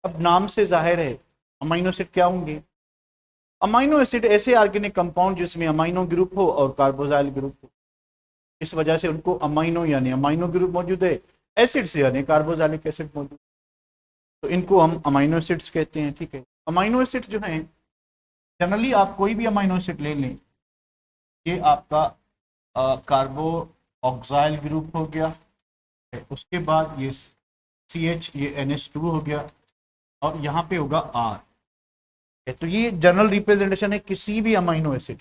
अब नाम से जाहिर है अमीनो एसिड क्या होंगे। अमीनो एसिड ऐसे ऑर्गेनिक कंपाउंड जिसमें अमीनो ग्रुप हो और कार्बोजाइल ग्रुप हो, इस वजह से उनको अमीनो यानी अमीनो ग्रुप मौजूद है, एसिड्स यानी कार्बोजाइलिक एसिड मौजूद, तो इनको हम अमीनो एसिड्स कहते हैं। ठीक है, अमीनो एसिड जो है जनरली आप कोई भी अमीनो एसिड ले लें, ये आपका कार्बो ऑक्साइल ग्रुप हो गया, उसके बाद ये CH, ये NH2 हो गया, और यहाँ पे होगा R। तो ये जनरल रिप्रेजेंटेशन है किसी भी अमीनो एसिड,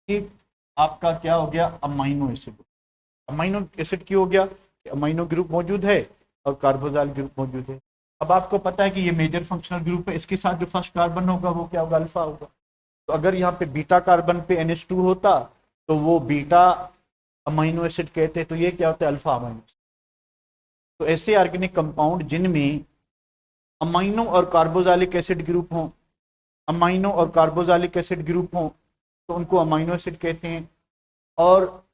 ये आपका क्या हो गया, अमीनो एसिड। अमीनो एसिड क्यों हो गया, अमीनो ग्रुप मौजूद है और कार्बोजाइल ग्रुप मौजूद है। अब आपको पता है कि ये मेजर फंक्शनल ग्रुप है, इसके साथ जो फर्स्ट कार्बन होगा वो क्या होगा, अल्फा होगा। तो अगर यहाँ पे बीटा कार्बन पे NH2 होता तो वो बीटा अमीनो एसिड कहते, तो ये क्या होता है, अल्फा अमीनो एसिड। तो ऐसे ऑर्गेनिक कंपाउंड जिनमें अमीनो और कार्बोजाइलिक एसिड ग्रुप हों, अमीनो और कार्बोजाइलिक एसिड ग्रुप हों, तो उनको अमीनो एसिड कहते हैं। और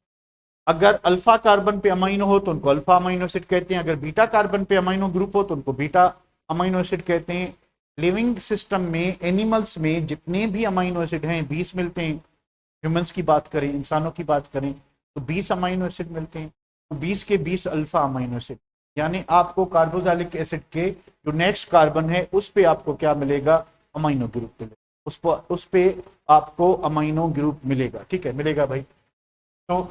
अगर अल्फा कार्बन पे अमीनो हो तो उनको अल्फा अमीनो एसिड कहते हैं, अगर बीटा कार्बन पे अमीनो ग्रुप हो तो उनको बीटा अमीनो एसिड कहते हैं। लिविंग सिस्टम में, एनिमल्स में जितने भी अमीनो एसिड हैं 20 मिलते हैं। ह्यूमंस की बात करें, इंसानों की बात करें तो 20 अमीनो एसिड मिलते हैं, तो 20 के 20 अल्फा अमीनो एसिड, यानी आपको कार्बोजाइलिक एसिड के जो नेक्स्ट कार्बन है उस पे आपको क्या मिलेगा, अमीनो ग्रुप मिलेगा, उस पे आपको अमीनो ग्रुप मिलेगा। ठीक है, मिलेगा भाई। तो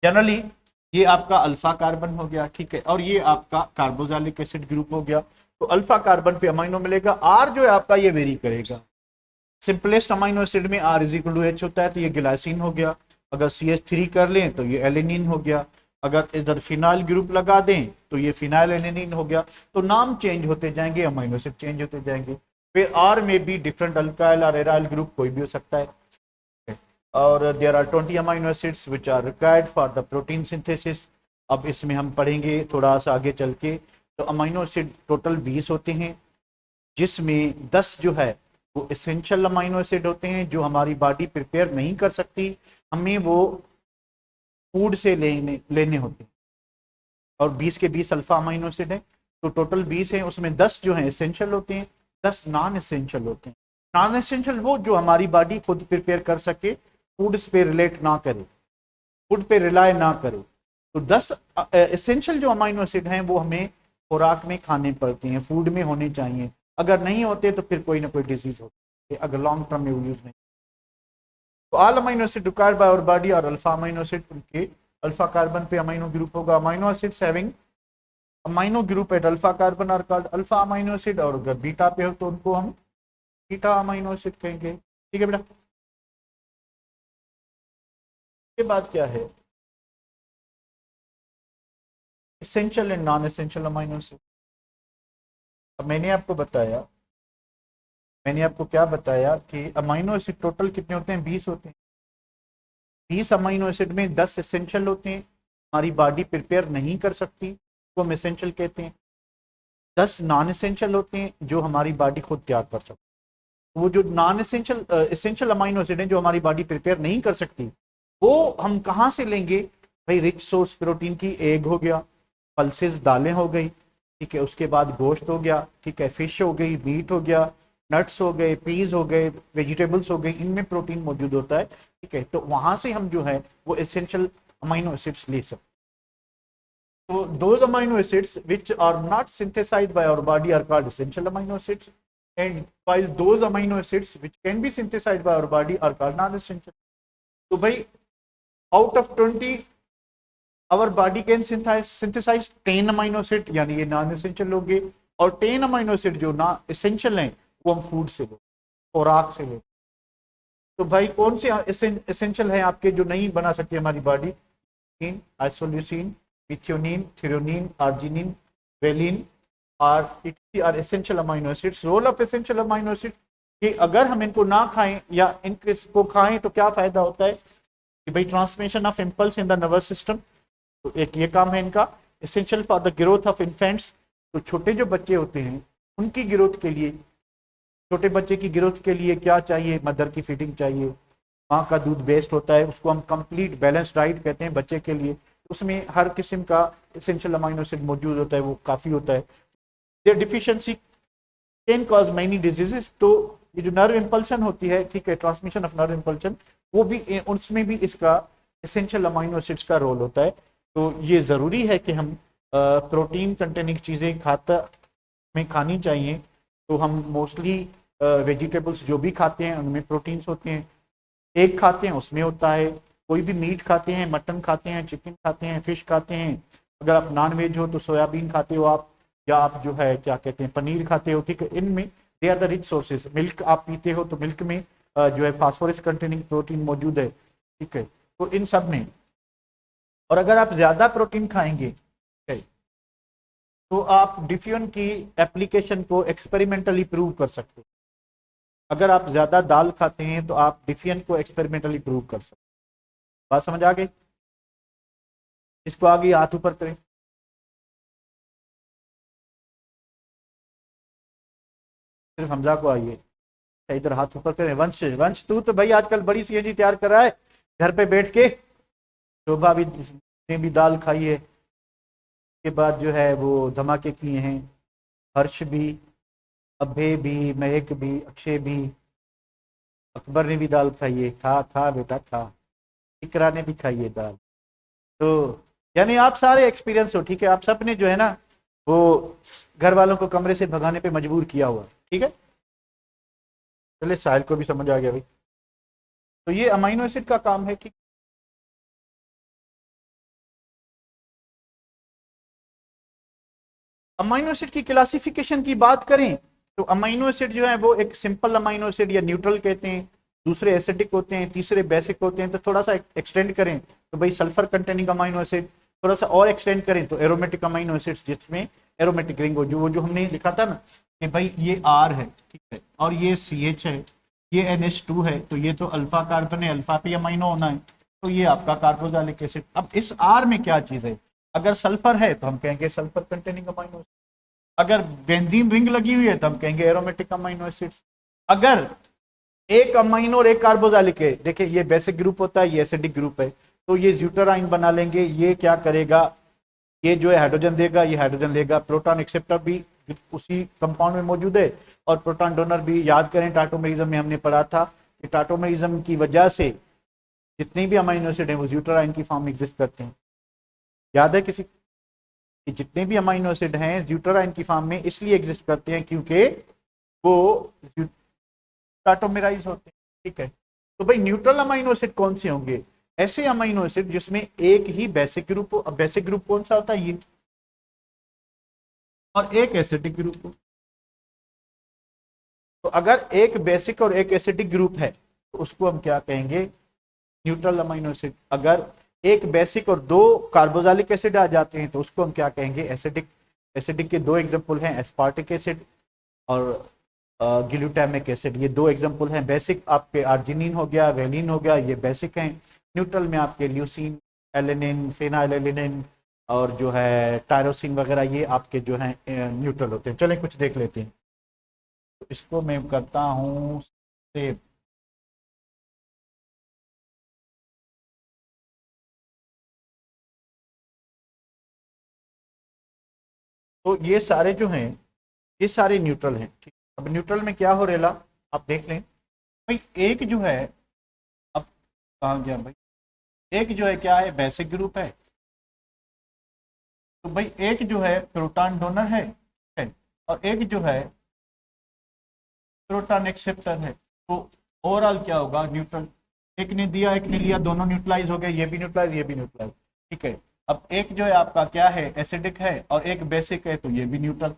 जनरली ये आपका अल्फा कार्बन हो गया, ठीक है, और ये आपका कार्बोजाइलिक एसिड ग्रुप हो गया। तो अल्फा कार्बन पे अमीनो मिलेगा, आर जो है आपका ये वेरी करेगा। सिंपलेस्ट अमीनो एसिड में R is equal to H होता है, तो ये ग्लाइसिन हो गया। अगर CH3 कर लें तो ये एलेनिन हो गया। अगर इधर फिनाइल ग्रुप लगा दें तो ये फिनाइल एलेनिन हो गया। तो नाम चेंज होते जाएंगे, अमीनो एसिड चेंज होते जाएंगे। फिर R में भी डिफरेंट अल्काइल और एराइल ग्रुप कोई भी हो सकता है। और there are 20 amino acids which are required for the protein synthesis. अब इसमें हम पढ़ेंगे थोड़ा सा आगे चल के। तो अमीनो एसिड टोटल 20 होते हैं, जिसमें 10 जो है वो एसेंशियल अमीनो एसिड होते हैं जो हमारी बॉडी प्रिपेयर नहीं कर सकती, हमें वो फूड से लेने होते हैं। और 20 के 20 अल्फा अमीनो एसिड है, तो टोटल 20 है, उसमें 10 जो है एसेंशियल होते हैं, 10 नॉन एसेंशियल होते हैं। नॉन एसेंशियल वो जो हमारी बॉडी खुद प्रिपेयर कर सके, फूड पे रिलेट ना करे, फूड पे रिलाय ना करे। तो 10 एसेंशियल जो अमीनो एसिड हैं वो हमें खुराक में खाने पड़ते हैं, फूड में होने चाहिए। अगर नहीं होते तो फिर कोई ना कोई डिजीज होती है, अगर लॉन्ग टर्म में यूज नहीं। तो all amino acid required by our body और अल्फा अमीनो एसिड, उनके अल्फा कार्बन पे अमीनो ग्रुप होगा। Amino acids having amino group at alpha carbon are called alpha amino acid, और अगर बीटा पे हो तो उनको हम बीटा अमीनो एसिड कहेंगे। ठीक है बेटा, ये बात क्या है, essential and non essential amino acid. अब मैंने आपको क्या बताया कि अमीनो एसिड टोटल कितने होते हैं, 20 होते हैं। 20 अमीनो एसिड में 10 एसेंशियल होते हैं, हमारी बॉडी प्रिपेयर नहीं कर सकती तो हम एसेंशियल कहते हैं। 10 नॉन एसेंशियल होते हैं जो हमारी बॉडी खुद तैयार कर सकती है। वो जो non essential essential amino acid हैं जो हमारी बॉडी प्रिपेयर नहीं कर सकती, वो हम कहाँ से लेंगे भाई, रिच सोर्स प्रोटीन की एग हो गया, पल्सेस दालें हो गई, ठीक है, उसके बाद गोश्त हो गया, ठीक है, फिश हो गई, मीट हो गया, नट्स हो गए, पीज हो गए, वेजिटेबल्स हो गई, इनमें प्रोटीन मौजूद होता है। ठीक है, तो वहां से हम जो है वो एसेंशियल अमीनो एसिड्स ले सकते। तो those amino acids which are not synthesized by our body are called essential amino acids, and while those amino acids which can be synthesized by our body are called non-essential. तो भाई out of 20 our body can synthesize 10 amino acid, यानी ये non essential हो गए, और 10 amino acid जो ना essential हैं वो हम फूड से ले, खुराक से ले। तो भाई कौन से एसेंशियल हैं आपके जो नहीं बना सकती हमारी body, isoleucine, methionine, threonine, arginine, valine are essential amino acids. Role of essential amino acid कि अगर हम इनको ना खाएं या इनको खाएं तो क्या फायदा होता है कि भाई transmission of impulse in the nervous system, तो एक ये काम है इनका। Essential for the growth of infants, तो छोटे जो बच्चे होते हैं उनकी ग्रोथ के लिए, छोटे बच्चे की ग्रोथ के लिए क्या चाहिए, मदर की फीडिंग चाहिए, माँ का दूध बेस्ट होता है, उसको हम कंप्लीट बैलेंस डाइट कहते हैं बच्चे के लिए। उसमें हर किस्म का एसेंशियल अमीनो एसिड मौजूद होता है, वो काफ़ी होता है। ये deficiency can cause many diseases. तो ये जो नर्व इंपल्शन होती है, ठीक है, ट्रांसमिशन ऑफ नर्व इंपल्शन, वो भी उसमें भी इसका एसेंशियल अमाइनो एसिड्स का रोल होता है। तो ये ज़रूरी है कि हम प्रोटीन कंटेनिंग चीज़ें खानी चाहिए। तो हम मोस्टली वेजिटेबल्स जो भी खाते हैं उनमें प्रोटीन्स होते हैं। एग खाते हैं उसमें होता है, कोई भी मीट खाते हैं, मटन खाते हैं, चिकन खाते हैं, फिश खाते हैं। अगर आप नॉन वेज हो तो सोयाबीन खाते हो आप, या आप जो है क्या कहते हैं पनीर खाते हो, ठीक है। इनमें they are the rich sources. Milk आप पीते हो तो मिल्क में जो है फास्फोरस कंटेनिंग प्रोटीन मौजूद है, ठीक है। तो इन सब में, और अगर आप ज्यादा प्रोटीन खाएंगे, ठीक है, तो आप डिफियन की एप्लीकेशन को एक्सपेरिमेंटली प्रूव कर सकते हैं। अगर आप ज्यादा दाल खाते हैं तो आप डिफियन को एक्सपेरिमेंटली प्रूव कर सकते हैं। बात समझ आ गई? इसको आगे हाथ ऊपर करें। सिर्फ हमजा को आइए, इधर हाथ ऊपर करें। वंश, वंश तू तो भाई आजकल बड़ी सीएनजी तैयार कर रहा है घर पे बैठ के। शोभा भी ने भी दाल खाई है, के बाद जो है वो धमाके किए हैं। हर्ष भी, अभय भी, महक भी, अक्षय भी, अकबर ने भी दाल खाई है। खा खा बेटा खा। इकरा ने भी खाई है दाल। तो यानी आप सारे एक्सपीरियंस हो, ठीक है। आप सबने जो है ना वो घर वालों को कमरे से भगाने पे मजबूर किया हुआ, ठीक है। चलिए साहिल को भी समझ आ गया भाई। तो ये अमाइनो एसिड का काम है, ठीक। अमाइनो एसिड की क्लासिफिकेशन की बात करें तो अमाइनो एसिड जो है वो एक सिंपल अमाइनो एसिड या न्यूट्रल कहते हैं, दूसरे एसिडिक होते हैं, तीसरे बेसिक होते हैं। तो थोड़ा सा एक्सटेंड करें तो भाई सल्फर कंटेनिंग अमाइनो एसिड, थोड़ा सा और एक्सटेंड करें तो एरोमेटिक अमाइनो एसिड्स, जिसमें एरोमेटिक रिंग हो, जो हमने लिखा था ना कि भाई ये आर है, ठीक है, और ये सी एच है, ये NH2 है, तो ये तो अल्फा कार्बन है, अल्फा पे अमाइनो होना है, तो ये आपका कार्बोक्सिलिक एसिड। अब इस आर में क्या चीज है? अगर सल्फर है तो हम कहेंगे सल्फर कंटेनिंग अमाइनो एसिड। अगर बेंजीन रिंग लगी हुई है तो हम कहेंगे एरोमेटिक अमाइनो एसिड्स। अगर एक अमाइनो और एक कार्बोक्सिलिक है, देखिए ये बेसिक ग्रुप होता है, ये एसिडिक ग्रुप है, तो ये ज्यूटराइन बना लेंगे। ये क्या करेगा? ये जो है हाइड्रोजन देगा, ये हाइड्रोजन लेगा। प्रोटॉन एक्सेप्टर भी उसी कंपाउंड में मौजूद है, और प्रोटॉन डोनर भी। याद करें टाटोमेरिज्म में हमने पढ़ा था कि टाटोमेरिज्म की वजह से जितनी भी अमाइनो एसिड है वो ज्यूटराइन की फॉर्म में एग्जिस्ट करते हैं। याद है किसी कि जितने भी अमाइनो एसिड हैं ज्यूटराइन की फॉर्म में इसलिए एग्जिस्ट करते हैं क्योंकि वो टाटोमेराइज होते हैं, ठीक है। तो भाई न्यूट्रल अमाइनो एसिड कौन से होंगे? ऐसे अमाइनो एसिड जिसमें एक ही बेसिक ग्रुप हो। अब बेसिक ग्रुप कौन सा होता है? ये। और एक एसिडिक ग्रुप हो। तो अगर एक बेसिक और एक एसिडिक ग्रुप है तो उसको हम क्या कहेंगे? Neutral amino acid. अगर एक बेसिक और दो कार्बोक्सिलिक एसिड आ जाते हैं तो उसको हम क्या कहेंगे? एसिडिक। एसिडिक के दो एग्जांपल हैं, एस्पार्टिक एसिड और ग्लूटामिक एसिड। ये दो एग्जांपल हैं। बेसिक आपके आर्जिनिन हो गया, वेलिन हो गया, ये बेसिक हैं। न्यूट्रल में आपके ल्यूसीन, एलेनिन, फेनाइलेनिन और जो है टायरोसिन वगैरह, ये आपके जो हैं न्यूट्रल होते हैं। चलें कुछ देख लेते हैं। तो इसको मैं करता हूँ सेव। तो ये सारे जो हैं ये सारे न्यूट्रल हैं, ठीक। अब न्यूट्रल में क्या हो रेला आप देख लें। भाई एक जो है, अब कहाँ गया भाई, एक जो है क्या है? बेसिक ग्रुप है। तो भाई एक जो है प्रोटॉन डोनर है, और एक जो है प्रोटॉन एक्सेप्टर है। तो ओवरऑल क्या होगा? न्यूट्रल। एक ने दिया एक ने लिया, दोनों न्यूट्रलाइज हो गए, ये भी न्यूट्रलाइज ये भी न्यूट्रलाइज, ठीक है। अब एक जो है आपका क्या है? एसिडिक है, और एक बेसिक है, तो ये भी न्यूट्रल।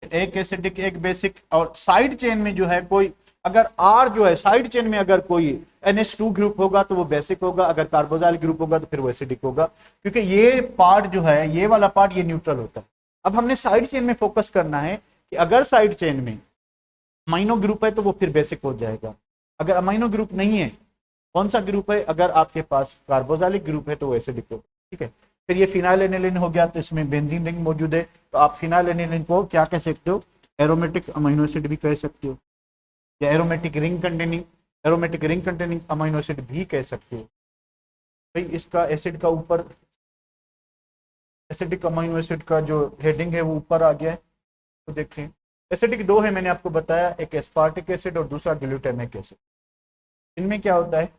एक एसिडिक एक बेसिक, और साइड चेन में जो है कोई, अगर आर जो है साइड चेन में अगर कोई NH2 ग्रुप होगा तो वो बेसिक होगा, अगर कार्बोक्सिलिक ग्रुप होगा तो फिर वो एसिडिक होगा, क्योंकि ये पार्ट जो है, ये वाला पार्ट, ये न्यूट्रल होता है। अब हमने साइड चेन में फोकस करना है कि अगर साइड चेन में अमाइनो ग्रुप है तो वो फिर बेसिक हो जाएगा। अगर अमाइनो ग्रुप नहीं है, कौन सा ग्रुप है? अगर आपके पास कार्बोक्सिलिक ग्रुप है तो वो एसिडिक होगा, ठीक है। फिर ये फिनाइल हो गया, तो इसमें बेंजीन रिंग मौजूद है, तो आप फिनाइल को क्या कह सकते हो? एरोमेटिक अमाइनो एसिड भी कह सकते हो, या aromatic ring containing amino acid भी कह सकते हो। भाई इसका एसिड का ऊपर, एसिडिक अमाइनो एसिड का जो हेडिंग है वो ऊपर आ गया है, तो देखें एसिडिक दो है, मैंने आपको बताया, एक एस्पार्टिक एसिड और दूसरा ग्लूटामिक एसिड। इनमें क्या होता है,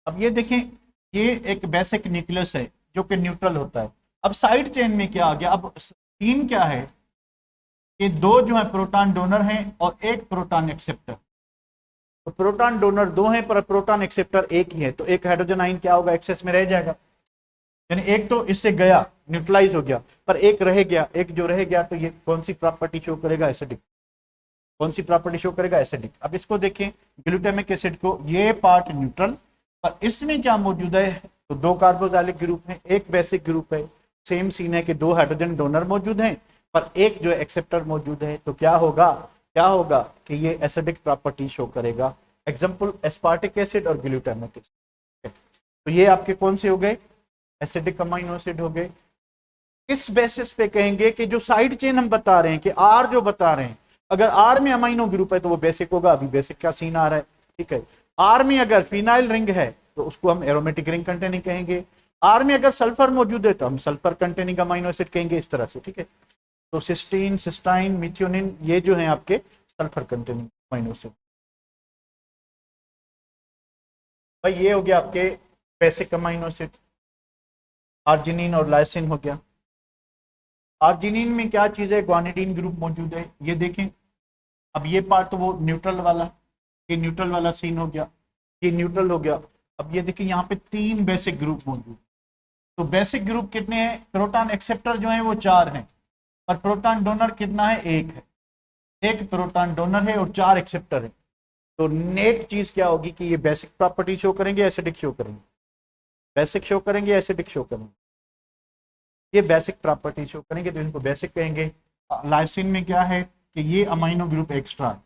अब ये देखें, ये एक बेसिक न्यूक्लियस है जो कि न्यूट्रल होता है। अब साइड चेन में क्या आ गया, अब तीन क्या है, ये दो जो है प्रोटॉन डोनर हैं और एक प्रोटॉन एक्सेप्टर। तो प्रोटॉन डोनर दो हैं पर प्रोटॉन एक्सेप्टर एक ही है, तो एक हाइड्रोजन आयन क्या होगा, एक्सेस में रह जाएगा। यानी एक तो इससे गया, न्यूट्रलाइज हो गया, पर एक रह गया, एक जो रह गया तो ये कौन सी प्रॉपर्टी शो करेगा, एसिडिक। कौन सी प्रॉपर्टी शो करेगा, एसिडिक। अब इसको देखें ग्लूटामिक एसिड को, ये पार्ट न्यूट्रल, पर इसमें क्या मौजूद है, तो दो कार्बोक्सिलिक ग्रुप है, एक बेसिक ग्रुप है। सेम सीन है कि दो हाइड्रोजन डोनर मौजूद हैं पर एक जो एक्सेप्टर मौजूद है, तो क्या होगा, क्या होगा कि ये एसिडिक प्रॉपर्टी शो करेगा। एग्जांपल एस्पार्टिक एसिड और ग्लूटामिक एसिड। तो ये आपके कौन से हो गए, एसिडिक अमाइनो एसिड हो गए। इस बेसिस पे कहेंगे कि जो साइड चेन हम बता रहे हैं कि आर जो बता रहे हैं, अगर आर में अमाइनो ग्रुप है तो वो बेसिक होगा। अभी बेसिक का सीन आ रहा है, ठीक है। आर में अगर फिनाइल रिंग है तो उसको हम एरोमेटिक रिंग कंटेनिंग कहेंगे। आर में अगर सल्फर मौजूद है तो हम सल्फर कंटेनिंग अमाइनो एसिड कहेंगे, इस तरह से, ठीक है। तो सिस्टीन, सिस्टाइन, मिथ्योनिन, ये जो है आपके सल्फर कंटेनिंग अमाइनो एसिड। भाई ये हो गया आपके बेसिक अमाइनो एसिड। आर्जिनिन और लाइसिन हो गया। आर्जिनिन में क्या चीज है, ग्वानिडीन ग्रुप मौजूद है, ये देखें। अब ये पार्ट तो वो न्यूट्रल वाला, ये न्यूट्रल वाला सीन हो गया, ये न्यूट्रल हो गया। अब ये देखिए यहाँ पे तीन बेसिक ग्रुप मौजूद। तो बेसिक ग्रुप कितने हैं, प्रोटॉन एक्सेप्टर जो है वो चार हैं और प्रोटॉन डोनर कितना है, एक है। एक प्रोटॉन डोनर है और चार एक्सेप्टर है। तो नेट चीज क्या होगी कि ये बेसिक प्रॉपर्टी शो करेंगे, एसिडिक शो करेंगे, बेसिक शो करेंगे, एसिडिक शो करेंगे। ये बेसिक प्रॉपर्टी शो करेंगे तो इनको बेसिक कहेंगे। लाइसिन में क्या है कि ये अमाइनो ग्रुप एक्स्ट्रा है,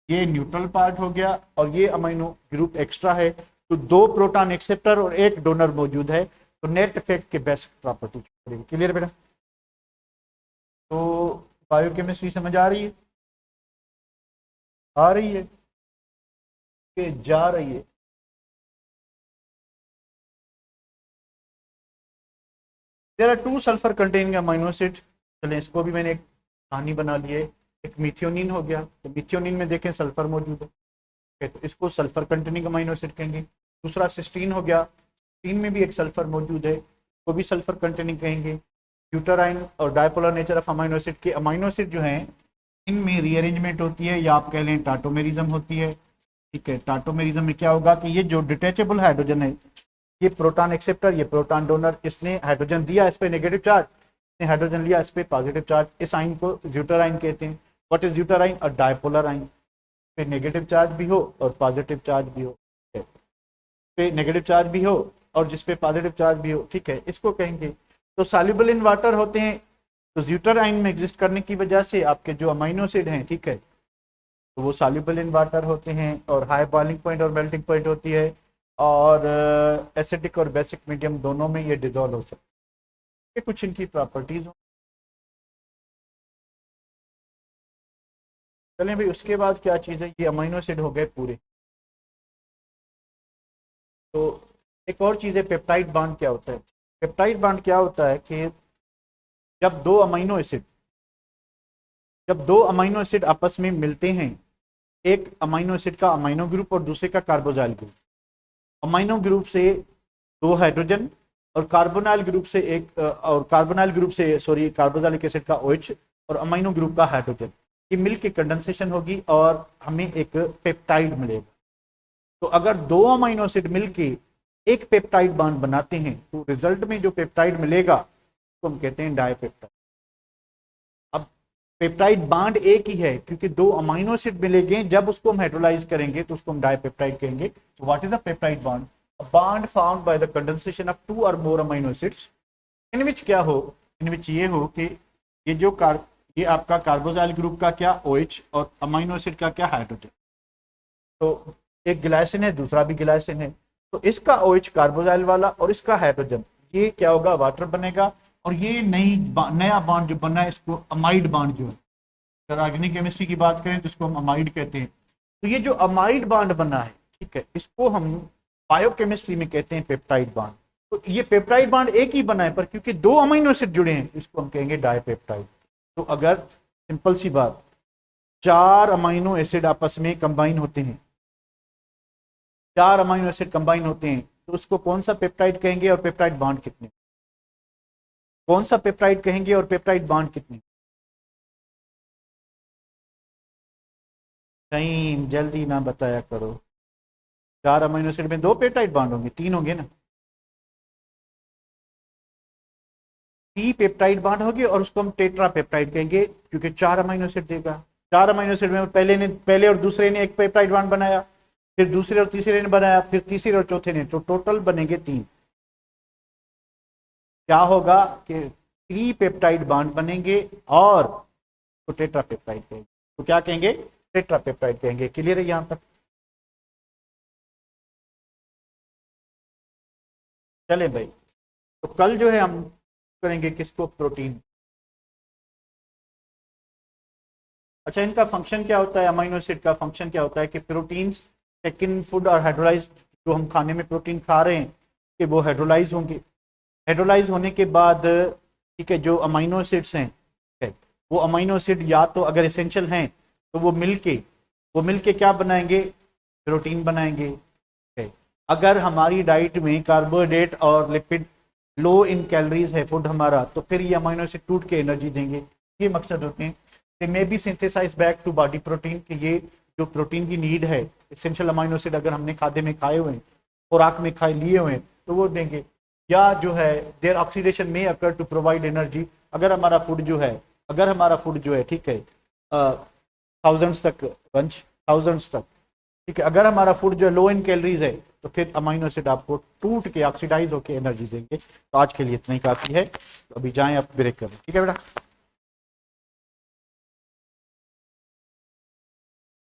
ये न्यूट्रल पार्ट हो गया और ये अमाइनो ग्रुप एक्स्ट्रा है। तो दो प्रोटॉन एक्सेप्टर और एक डोनर मौजूद है, तो नेट इफेक्ट के बेसिक प्रॉपर्टी शो करेंगे। क्लियर बेटा। तो बायोकेमिस्ट्री समझ आ रही है, आ रही है कि जा रही है। There are two sulphur containing amino acid. चलें इसको भी मैंने एक कहानी बना ली है। एक मिथियोनिन हो गया, तो मिथियोनिन में देखें सल्फर मौजूद है, तो इसको सल्फर कंटेनिंग अमाइनो एसिड कहेंगे। दूसरा सिस्टीन हो गया, सिस्टीन में भी एक सल्फर मौजूद है, वो भी सल्फर कंटेनिंग कहेंगे। ब्यूटाराइन और dipolar nature of amino acid के अमाइनो एसिड जो हैं इनमें रीअरेंजमेंट होती है या आप कह लें टाटोमेरिज्म होती है, ठीक है। टाटोमेरिज्म में क्या होगा कि ये जो डिटैचेबल हाइड्रोजन है, ये प्रोटॉन एक्सेप्टर, ये प्रोटॉन डोनर, इसने हाइड्रोजन दिया, इस पे नेगेटिव चार्ज, इसने हाइड्रोजन लिया, इस पे पॉजिटिव चार्ज। इस आइन को ज्यूटराइन कहते हैं। व्हाट इज ज्यूटराइन, अ डायपोलर आइन। पे नेगेटिव चार्ज भी हो और पॉजिटिव चार्ज भी हो, पे नेगेटिव चार्ज भी हो और जिस पे पॉजिटिव चार्ज भी हो, ठीक है, इसको कहेंगे। तो सॉल्युबल इन वाटर होते हैं, तो ज्यूटराइन में एग्जिस्ट करने की वजह से आपके जो अमाइनो एसिड हैं, ठीक है, तो वो सॉल्युबल इन वाटर होते हैं और हाई बॉइलिंग पॉइंट और मेल्टिंग पॉइंट होती है, और एसिडिक और बेसिक मीडियम दोनों में ये डिजोल्व हो सकते हैं। ये कुछ इनकी प्रॉपर्टीज हो। चलें भाई, उसके बाद क्या चीज़ है, ये अमीनो एसिड हो गए पूरे। तो एक और चीज़ है पेप्टाइड बॉन्ड क्या होता है। पेप्टाइड बॉन्ड क्या होता है कि जब दो अमीनो एसिड आपस में मिलते हैं, एक अमीनो एसिड का अमीनो ग्रुप और दूसरे का कार्बोजाइल ग्रुप। अमीनो ग्रुप से दो हाइड्रोजन और कार्बोनाइल ग्रुप से एक कार्बोजाइलिक एसिड का OH और अमीनो ग्रुप का हाइड्रोजन, ये मिलके कंडेंसेशन होगी और हमें एक पेप्टाइड मिलेगा। तो अगर दो अमीनो एसिड मिलके एक पेप्टाइड बॉन्ड बनाते हैं तो रिजल्ट में जो पेप्टाइड मिलेगा तो हम कहते हैं डाइपेप्टाइड। अब पेप्टाइड बॉन्ड एक ही है क्योंकि दो अमीनो एसिड मिलेंगे, जब उसको हम हाइड्रोलाइज करेंगे तो उसको हम डाइपेप्टाइड कहेंगे। तो what is a peptide bond, a bond found by the condensation of two or more amino acids इन विच क्या हो, इन विच ये हो कि ये आपका कार्बोजाइल ग्रुप का क्या OH और अमीनो एसिड का क्या हाइड्रोजन। तो एक ग्लाइसिन है, दूसरा भी ग्लाइसिन है, तो इसका OH कार्बोजाइल वाला और इसका हाइड्रोजन, ये क्या होगा, वाटर बनेगा। और ये नया बॉन्ड जो बना है इसको अमाइड बॉन्ड जो है, अगर ऑर्गेनिक केमिस्ट्री की बात करें तो इसको हम अमाइड कहते हैं। तो ये जो अमाइड बॉन्ड बना है, ठीक है, इसको हम बायोकेमिस्ट्री में कहते हैं पेप्टाइड बॉन्ड। तो ये पेप्टाइड बॉन्ड एक ही बना है पर क्योंकि दो अमीनो एसिड जुड़े हैं इसको हम कहेंगे डाइपेप्टाइड। तो अगर सिंपल सी बात, 4 अमाइनो एसिड आपस में कंबाइन होते हैं, 4 अमाइनो एसिड कंबाइन होते हैं, तो उसको कौन सा पेप्टाइड कहेंगे और पेप्टाइड बॉन्ड कितने, कौन सा पेप्टाइड कहेंगे और पेप्टाइड बॉन्ड कितने? टाइम जल्दी ना बताया करो। 4 अमाइनो एसिड में 2 पेप्टाइड बॉन्ड होंगे, 3 होंगे ना, 3 पेप्टाइड बॉन्ड होंगे और उसको हम टेट्रा पेप्टाइड कहेंगे क्योंकि 4 अमाइनो एसिड देगा। 4 अमाइनो एसिड में पहले और दूसरे ने एक पेप्टाइड बॉन्ड बनाया, फिर दूसरे और तीसरे ने बनाया, फिर तीसरे और चौथे ने, तो टोटल बनेंगे 3। क्या होगा कि 3 पेप्टाइड बॉन्ड बनेंगे और तो टेट्रा पेप्टाइड कहेंगे, तो क्या कहेंगे, टेट्रा पेप्टाइड कहेंगे। क्लियर है यहां तक? चले भाई, तो कल जो है हम करेंगे किसको, प्रोटीन। अच्छा, इनका फंक्शन क्या होता है, अमाइनो एसिड का फंक्शन क्या होता है कि प्रोटीन्स टेकन फूड और हाइड्रोलाइज, जो हम खाने में प्रोटीन खा रहे हैं कि वो हाइड्रोलाइज होंगे, हाइड्रोलाइज होने के बाद ठीक है जो अमाइनो एसिड्स हैं, ठीक है, वो अमाइनो एसिड या तो अगर एसेंशियल हैं तो वो मिलके क्या बनाएंगे, प्रोटीन बनाएंगे। ठीक है, अगर हमारी डाइट में कार्बोहाइड्रेट और लिपिड लो इन कैलोरीज है फूड हमारा, तो फिर ये अमाइनो एसिड टूट के एनर्जी देंगे। ये मकसद होते हैं। They may be synthesise back to body protein, कि ये जो प्रोटीन की नीड है, एसेंशियल अमाइनो एसिड अगर हमने खाद्य में खाए हुए हैं, खुराक में खाए लिए हुए हैं, तो वो देंगे। या जो है देयर ऑक्सीडेशन में अकर टू प्रोवाइड एनर्जी, अगर हमारा फूड जो है ठीक है थाउजेंड्स तक पंच, थाउजेंड्स तक, ठीक है, अगर हमारा फूड जो है लो इन कैलोरीज है, तो फिर अमाइनो एसिड आपको टूट के ऑक्सीडाइज होकर एनर्जी देंगे। तो आज के लिए इतना ही काफ़ी है, तो अभी जाएं, अब ब्रेक करें, ठीक है बेटा।